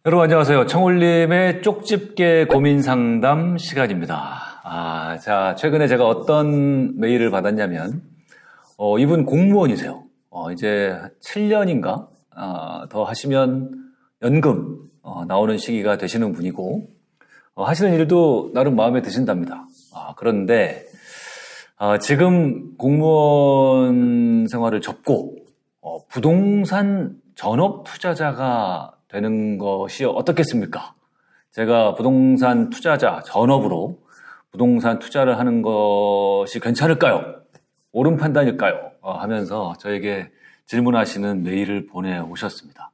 여러분 안녕하세요. 청울림의 쪽집게 고민 상담 시간입니다. 자, 최근에 제가 어떤 메일을 받았냐면, 이분 공무원이세요. 이제 7년인가, 더 하시면 연금, 나오는 시기가 되시는 분이고, 하시는 일도 나름 마음에 드신답니다. 그런데, 지금 공무원 생활을 접고, 부동산 전업 투자자가 되는 것이 어떻겠습니까? 제가 부동산 투자자 전업으로 부동산 투자를 하는 것이 괜찮을까요? 옳은 판단일까요? 하면서 저에게 질문하시는 메일을 보내오셨습니다.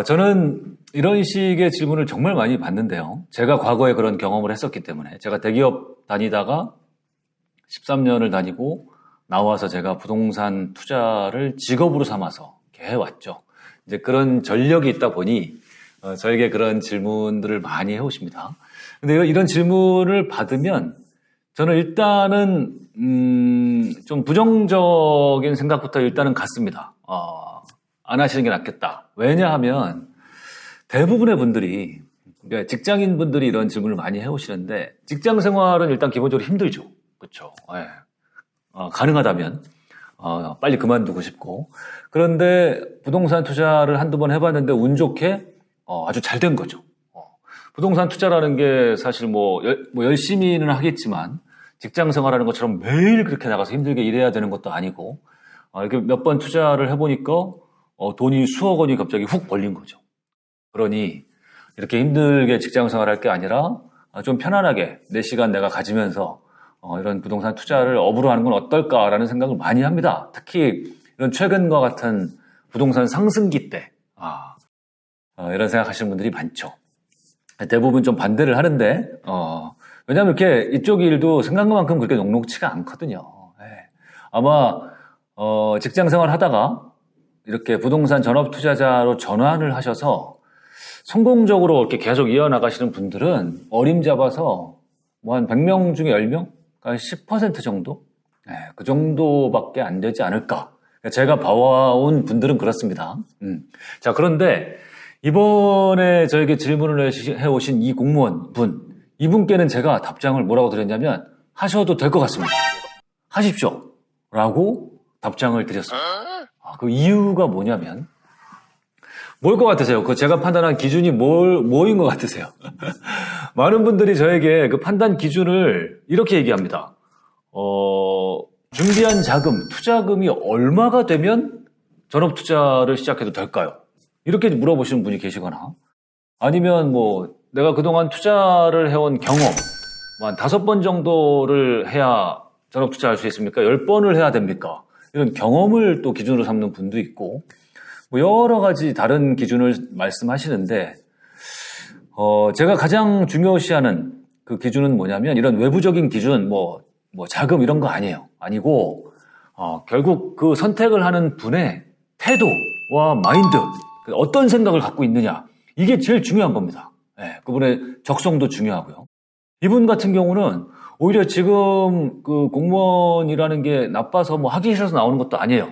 저는 이런 식의 질문을 정말 많이 받는데요. 제가 과거에 그런 경험을 했었기 때문에 제가 대기업 다니다가 13년을 다니고 나와서 제가 부동산 투자를 직업으로 삼아서 이렇게 해왔죠. 이제 그런 전력이 있다 보니 저에게 그런 질문들을 많이 해오십니다. 근데 이런 질문을 받으면 저는 일단은 좀 부정적인 생각부터 일단은 갖습니다. 안 하시는 게 낫겠다. 왜냐하면 대부분의 분들이 직장인 분들이 이런 질문을 많이 해오시는데 직장 생활은 일단 기본적으로 힘들죠. 그렇죠. 네. 가능하다면 빨리 그만두고 싶고, 그런데 부동산 투자를 한두 번 해봤는데 운 좋게 아주 잘 된 거죠. 부동산 투자라는 게 사실 뭐 열심히는 하겠지만 직장 생활하는 것처럼 매일 그렇게 나가서 힘들게 일해야 되는 것도 아니고, 이렇게 몇 번 투자를 해보니까 돈이 수억 원이 갑자기 훅 벌린 거죠. 그러니 이렇게 힘들게 직장 생활할 게 아니라 좀 편안하게 내 시간 내가 가지면서 이런 부동산 투자를 업으로 하는 건 어떨까라는 생각을 많이 합니다. 특히 이런 최근과 같은 부동산 상승기 때 이런 생각하시는 분들이 많죠. 대부분 좀 반대를 하는데 왜냐하면 이렇게 이쪽 일도 생각만큼 그렇게 녹록치가 않거든요. 아마 직장 생활 하다가 이렇게 부동산 전업 투자자로 전환을 하셔서 성공적으로 이렇게 계속 이어나가시는 분들은 어림잡아서 뭐 한 100명 중에 10명? 10% 정도? 그 정도밖에 안 되지 않을까. 제가 봐온 분들은 그렇습니다. 자, 그런데 이번에 저에게 질문을 해오신 이 공무원 분, 이분께는 제가 답장을 뭐라고 드렸냐면, 하셔도 될 것 같습니다. 하십시오. 라고 답장을 드렸습니다. 그 이유가 뭐냐면, 뭘 것 같으세요? 제가 판단한 기준이 뭐인 것 같으세요? 많은 분들이 저에게 그 판단 기준을 이렇게 얘기합니다. 준비한 자금, 투자금이 얼마가 되면 전업 투자를 시작해도 될까요? 이렇게 물어보시는 분이 계시거나, 아니면 내가 그동안 투자를 해온 경험, 한 5번 정도를 해야 전업 투자할 수 있습니까? 10번을 해야 됩니까? 이런 경험을 또 기준으로 삼는 분도 있고, 여러 가지 다른 기준을 말씀하시는데, 제가 가장 중요시하는 그 기준은 뭐냐면, 이런 외부적인 기준, 자금 이런 거 아니에요. 아니고, 결국 그 선택을 하는 분의 태도와 마인드, 어떤 생각을 갖고 있느냐, 이게 제일 중요한 겁니다. 그분의 적성도 중요하고요. 이분 같은 경우는 오히려 지금 그 공무원이라는 게 나빠서 하기 싫어서 나오는 것도 아니에요.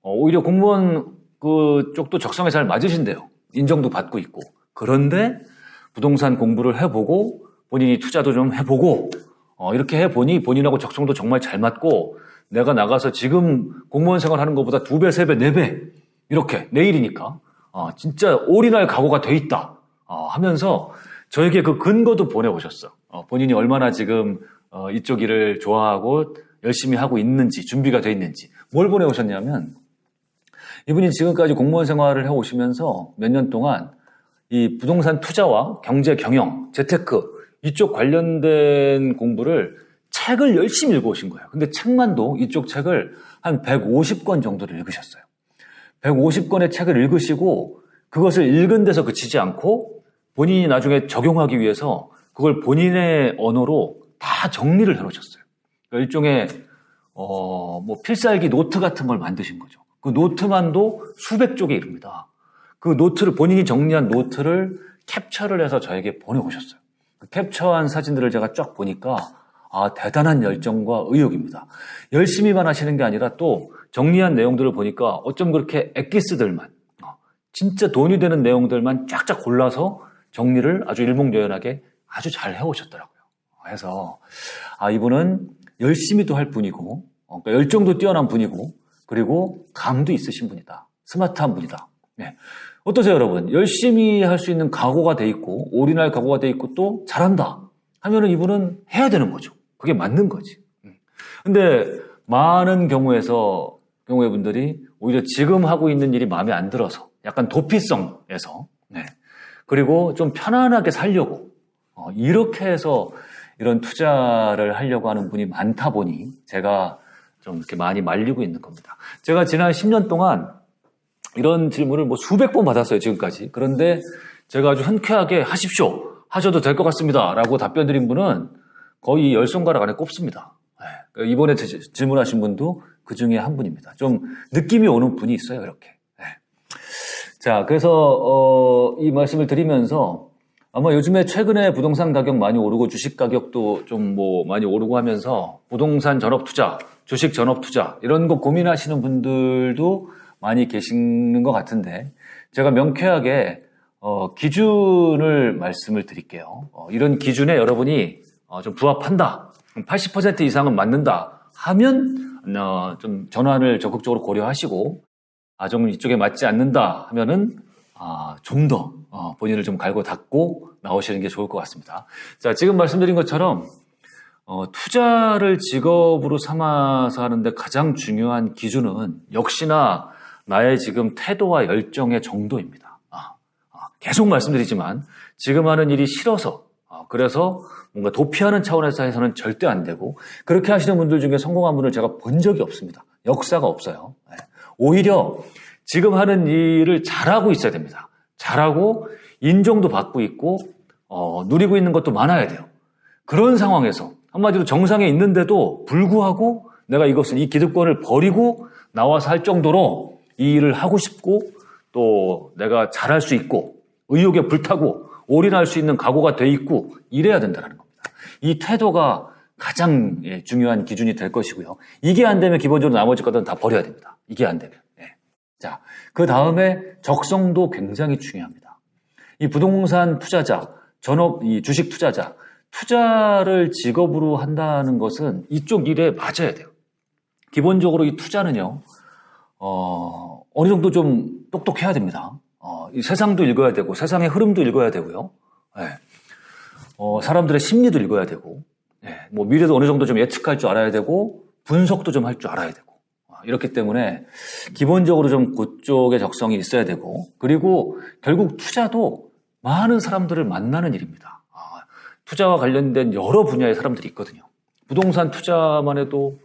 오히려 공무원 그쪽도 적성에 잘 맞으신대요. 인정도 받고 있고. 그런데 부동산 공부를 해보고 본인이 투자도 좀 해보고 이렇게 해보니 본인하고 적성도 정말 잘 맞고, 내가 나가서 지금 공무원 생활하는 것보다 2배, 3배, 4배 이렇게 내일이니까 진짜 올인할 각오가 돼 있다 하면서 저에게 그 근거도 보내오셨어. 본인이 얼마나 지금 이쪽 일을 좋아하고 열심히 하고 있는지, 준비가 돼 있는지. 뭘 보내오셨냐면, 이분이 지금까지 공무원 생활을 해오시면서 몇 년 동안 이 부동산 투자와 경제 경영, 재테크 이쪽 관련된 공부를 책을 열심히 읽어오신 거예요. 근데 책만도 이쪽 책을 한 150권 정도를 읽으셨어요. 150권의 책을 읽으시고 그것을 읽은 데서 그치지 않고 본인이 나중에 적용하기 위해서 그걸 본인의 언어로 다 정리를 해놓으셨어요. 그러니까 일종의 필살기 노트 같은 걸 만드신 거죠. 그 노트만도 수백 쪽에 이릅니다. 그 노트를, 본인이 정리한 노트를 캡처를 해서 저에게 보내오셨어요. 그 캡처한 사진들을 제가 쫙 보니까 대단한 열정과 의욕입니다. 열심히만 하시는 게 아니라 또 정리한 내용들을 보니까 어쩜 그렇게 엑기스들만 진짜 돈이 되는 내용들만 쫙쫙 골라서 정리를 아주 일목요연하게 아주 잘 해오셨더라고요. 그래서 이분은 열심히도 할 분이고 그러니까 열정도 뛰어난 분이고 그리고 감도 있으신 분이다. 스마트한 분이다. 네. 어떠세요, 여러분? 열심히 할 수 있는 각오가 돼 있고 올인할 각오가 돼 있고 또 잘한다 하면은 이분은 해야 되는 거죠. 그게 맞는 거지. 근데 많은 경우의 분들이 오히려 지금 하고 있는 일이 마음에 안 들어서 약간 도피성에서 그리고 좀 편안하게 살려고 이렇게 해서 이런 투자를 하려고 하는 분이 많다 보니 제가 좀 이렇게 많이 말리고 있는 겁니다. 제가 지난 10년 동안 이런 질문을 수백 번 받았어요, 지금까지. 그런데 제가 아주 흔쾌하게 하십시오. 하셔도 될 것 같습니다. 라고 답변 드린 분은 거의 10손가락 안에 꼽습니다. 이번에 질문하신 분도 그 중에 한 분입니다. 좀 느낌이 오는 분이 있어요, 이렇게. 자, 그래서 이 말씀을 드리면서 아마 요즘에 최근에 부동산 가격 많이 오르고 주식 가격도 좀 많이 오르고 하면서 부동산 전업 투자, 주식 전업 투자 이런 거 고민하시는 분들도 많이 계시는 것 같은데 제가 명쾌하게 기준을 말씀을 드릴게요. 이런 기준에 여러분이 좀 부합한다, 80% 이상은 맞는다 하면 좀 전환을 적극적으로 고려하시고 좀 이쪽에 맞지 않는다 하면은 좀 더 본인을 좀 갈고 닦고 나오시는 게 좋을 것 같습니다. 자, 지금 말씀드린 것처럼 투자를 직업으로 삼아서 하는데 가장 중요한 기준은 역시나 나의 지금 태도와 열정의 정도입니다. 계속 말씀드리지만 지금 하는 일이 싫어서 그래서 뭔가 도피하는 차원에서 해서는 절대 안 되고 그렇게 하시는 분들 중에 성공한 분을 제가 본 적이 없습니다. 역사가 없어요. 오히려 지금 하는 일을 잘하고 있어야 됩니다. 잘하고 인정도 받고 있고 누리고 있는 것도 많아야 돼요. 그런 상황에서 한마디로 정상에 있는데도 불구하고 내가 이 기득권을 버리고 나와서 할 정도로 이 일을 하고 싶고 또 내가 잘할 수 있고 의욕에 불타고 올인할 수 있는 각오가 돼 있고 이래야 된다는 겁니다. 이 태도가 가장 중요한 기준이 될 것이고요. 이게 안 되면 기본적으로 나머지 것들은 다 버려야 됩니다. 이게 안 되면. 자, 그 다음에 적성도 굉장히 중요합니다. 이 부동산 투자자, 이 주식 투자자, 투자를 직업으로 한다는 것은 이쪽 일에 맞아야 돼요. 기본적으로 이 투자는요, 어느 정도 좀 똑똑해야 됩니다. 이 세상도 읽어야 되고, 세상의 흐름도 읽어야 되고요. 사람들의 심리도 읽어야 되고, 미래도 어느 정도 좀 예측할 줄 알아야 되고, 분석도 좀 할 줄 알아야 되고. 이렇기 때문에 기본적으로 좀 그쪽의 적성이 있어야 되고 그리고 결국 투자도 많은 사람들을 만나는 일입니다. 투자와 관련된 여러 분야의 사람들이 있거든요. 부동산 투자만 해도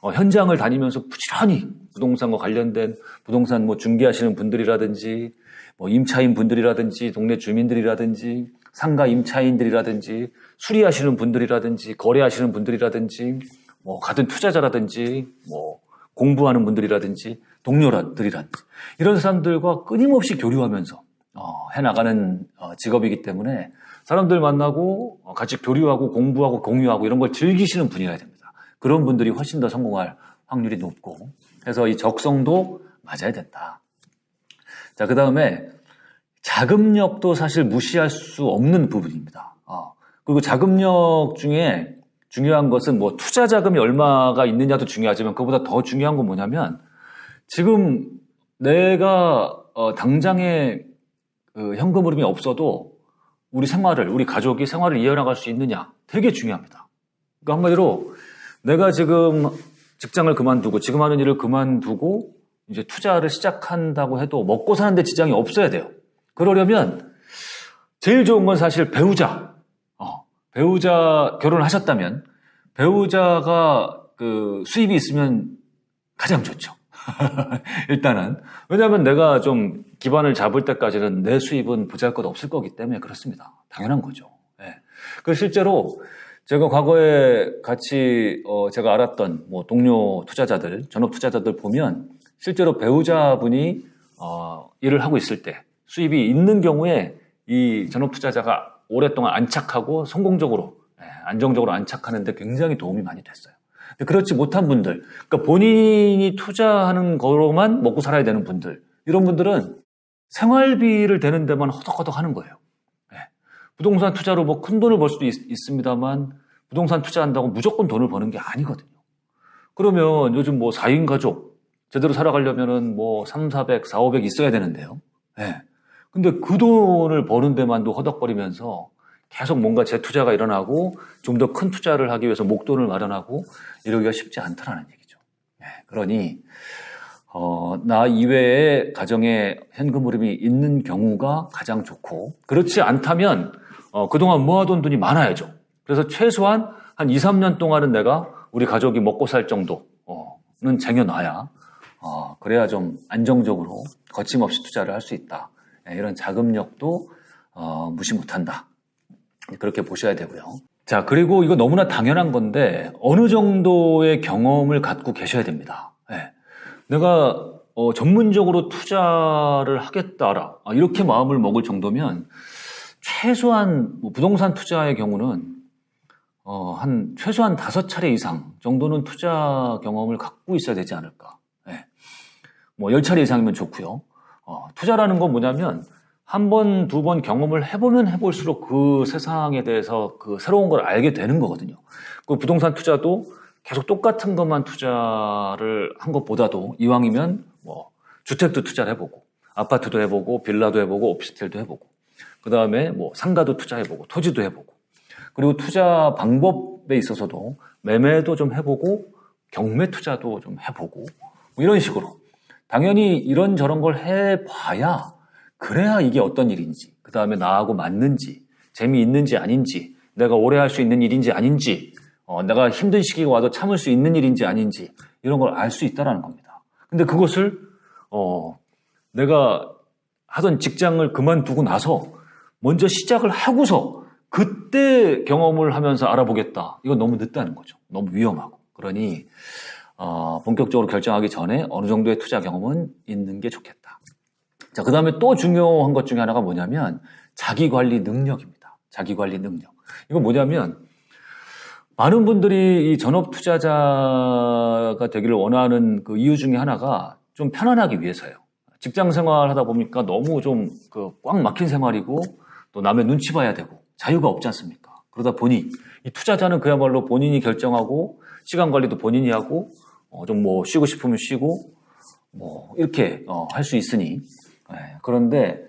현장을 다니면서 부지런히 부동산과 관련된 부동산 중개하시는 분들이라든지 임차인 분들이라든지 동네 주민들이라든지 상가 임차인들이라든지 수리하시는 분들이라든지 거래하시는 분들이라든지 같은 투자자라든지 공부하는 분들이라든지 동료들이라든지 이런 사람들과 끊임없이 교류하면서 해나가는 직업이기 때문에 사람들 만나고 같이 교류하고 공부하고 공유하고 이런 걸 즐기시는 분이어야 됩니다. 그런 분들이 훨씬 더 성공할 확률이 높고 그래서 이 적성도 맞아야 된다. 자, 그 다음에 자금력도 사실 무시할 수 없는 부분입니다. 그리고 자금력 중에 중요한 것은 투자 자금이 얼마가 있느냐도 중요하지만 그보다 더 중요한 건 뭐냐면 지금 내가 당장에 현금 흐름이 없어도 우리 가족이 생활을 이어나갈 수 있느냐 되게 중요합니다. 그러니까 한마디로 내가 지금 직장을 그만두고 지금 하는 일을 그만두고 이제 투자를 시작한다고 해도 먹고 사는데 지장이 없어야 돼요. 그러려면 제일 좋은 건 사실 배우자 결혼을 하셨다면 배우자가 수입이 있으면 가장 좋죠. 일단은. 왜냐하면 내가 좀 기반을 잡을 때까지는 내 수입은 보잘것 없을 거기 때문에 그렇습니다. 당연한 거죠. 그 실제로 제가 과거에 같이 제가 알았던 동료 투자자들, 전업 투자자들 보면 실제로 배우자분이 일을 하고 있을 때 수입이 있는 경우에 이 전업 투자자가 오랫동안 안착하고 성공적으로 안정적으로 안착하는데 굉장히 도움이 많이 됐어요. 그렇지 못한 분들, 그러니까 본인이 투자하는 거로만 먹고 살아야 되는 분들, 이런 분들은 생활비를 대는 데만 허덕허덕 하는 거예요. 네. 부동산 투자로 뭐 큰 돈을 벌 수도 있습니다만 부동산 투자한다고 무조건 돈을 버는 게 아니거든요. 그러면 요즘 뭐 4인 가족 제대로 살아가려면은 뭐 3, 400, 4, 500 있어야 되는데요. 네. 근데 그 돈을 버는 데만도 허덕거리면서 계속 뭔가 재투자가 일어나고 좀 더 큰 투자를 하기 위해서 목돈을 마련하고 이러기가 쉽지 않다라는 얘기죠. 네. 그러니 나 이외에 가정에 현금 흐름이 있는 경우가 가장 좋고 그렇지 않다면 그동안 모아둔 돈이 많아야죠. 그래서 최소한 한 2, 3년 동안은 내가 우리 가족이 먹고 살 정도는 쟁여놔야 그래야 좀 안정적으로 거침없이 투자를 할 수 있다. 이런 자금력도 무시 못한다. 그렇게 보셔야 되고요. 자, 그리고 이거 너무나 당연한 건데 어느 정도의 경험을 갖고 계셔야 됩니다. 네. 내가 전문적으로 투자를 하겠다라 이렇게 마음을 먹을 정도면 최소한 부동산 투자의 경우는 한 최소한 5차례 이상 정도는 투자 경험을 갖고 있어야 되지 않을까. 네. 뭐 10차례 이상이면 좋고요. 투자라는 건 뭐냐면 한 번, 두 번 경험을 해보면 해볼수록 그 세상에 대해서 그 새로운 걸 알게 되는 거거든요. 그 부동산 투자도 계속 똑같은 것만 투자를 한 것보다도 이왕이면 뭐 주택도 투자를 해보고 아파트도 해보고 빌라도 해보고 오피스텔도 해보고 그 다음에 뭐 상가도 투자해보고 토지도 해보고 그리고 투자 방법에 있어서도 매매도 좀 해보고 경매 투자도 좀 해보고 뭐 이런 식으로 당연히 이런저런 걸 해봐야 그래야 이게 어떤 일인지 그 다음에 나하고 맞는지 재미있는지 아닌지 내가 오래 할 수 있는 일인지 아닌지 내가 힘든 시기가 와도 참을 수 있는 일인지 아닌지 이런 걸 알 수 있다는 겁니다. 근데 그것을 내가 하던 직장을 그만두고 나서 먼저 시작을 하고서 그때 경험을 하면서 알아보겠다. 이건 너무 늦다는 거죠. 너무 위험하고. 그러니 본격적으로 결정하기 전에 어느 정도의 투자 경험은 있는 게 좋겠다. 자, 그 다음에 또 중요한 것 중에 하나가 뭐냐면 자기관리 능력입니다. 자기관리 능력. 이건 뭐냐면 많은 분들이 이 전업투자자가 되기를 원하는 그 이유 중에 하나가 좀 편안하기 위해서예요. 직장 생활 하다 보니까 너무 좀 꽉 막힌 생활이고 또 남의 눈치 봐야 되고 자유가 없지 않습니까? 그러다 보니 이 투자자는 그야말로 본인이 결정하고 시간 관리도 본인이 하고 좀 뭐 쉬고 싶으면 쉬고 뭐 이렇게 할 수 있으니 그런데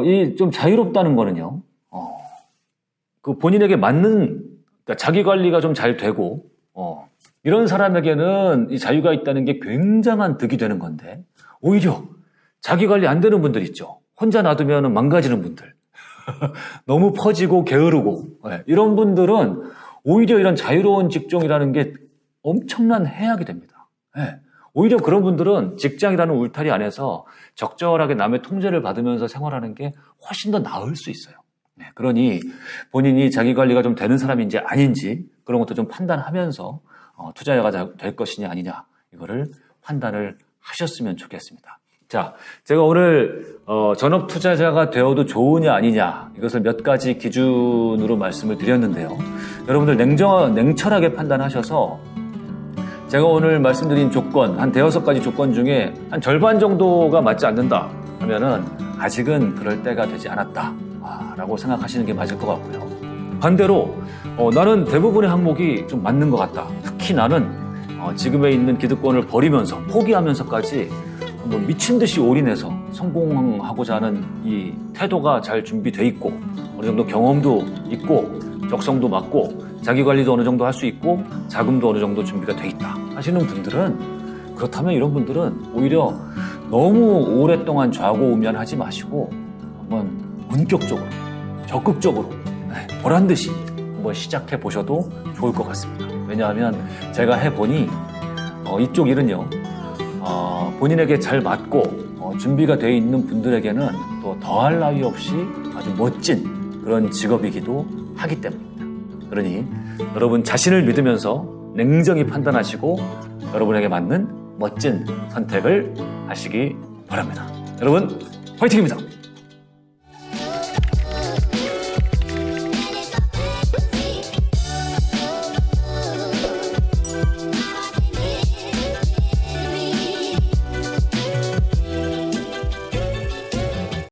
이 좀 자유롭다는 거는요. 그 본인에게 맞는 그러니까 자기 관리가 좀 잘 되고 이런 사람에게는 이 자유가 있다는 게 굉장한 득이 되는 건데 오히려 자기 관리 안 되는 분들 있죠. 혼자 놔두면 망가지는 분들. 너무 퍼지고 게으르고 이런 분들은 오히려 이런 자유로운 직종이라는 게 엄청난 해악이 됩니다. 오히려 그런 분들은 직장이라는 울타리 안에서 적절하게 남의 통제를 받으면서 생활하는 게 훨씬 더 나을 수 있어요. 그러니 본인이 자기 관리가 좀 되는 사람인지 아닌지 그런 것도 좀 판단하면서 투자자가 될 것이냐 아니냐 이거를 판단을 하셨으면 좋겠습니다. 자, 제가 오늘 전업 투자자가 되어도 좋으냐 아니냐 이것을 몇 가지 기준으로 말씀을 드렸는데요. 여러분들 냉철하게 판단하셔서 제가 오늘 말씀드린 조건 한 5가지 조건 중에 한 절반 정도가 맞지 않는다 하면은 아직은 그럴 때가 되지 않았다 라고 생각하시는 게 맞을 것 같고요. 반대로 나는 대부분의 항목이 좀 맞는 것 같다. 특히 나는 지금에 있는 기득권을 버리면서 포기하면서까지 뭐 미친 듯이 올인해서 성공하고자 하는 이 태도가 잘 준비돼 있고 어느 정도 경험도 있고 적성도 맞고 자기 관리도 어느 정도 할 수 있고 자금도 어느 정도 준비가 돼 있다 하시는 분들은 그렇다면 이런 분들은 오히려 너무 오랫동안 좌고우면하지 마시고 한번 본격적으로 적극적으로 보란듯이 한번 시작해 보셔도 좋을 것 같습니다. 왜냐하면 제가 해보니 이쪽 일은요 본인에게 잘 맞고 준비가 되어 있는 분들에게는 또 더할 나위 없이 아주 멋진 그런 직업이기도 하기 때문입니다. 그러니 여러분 자신을 믿으면서 냉정히 판단하시고 여러분에게 맞는 멋진 선택을 하시기 바랍니다. 여러분 화이팅입니다.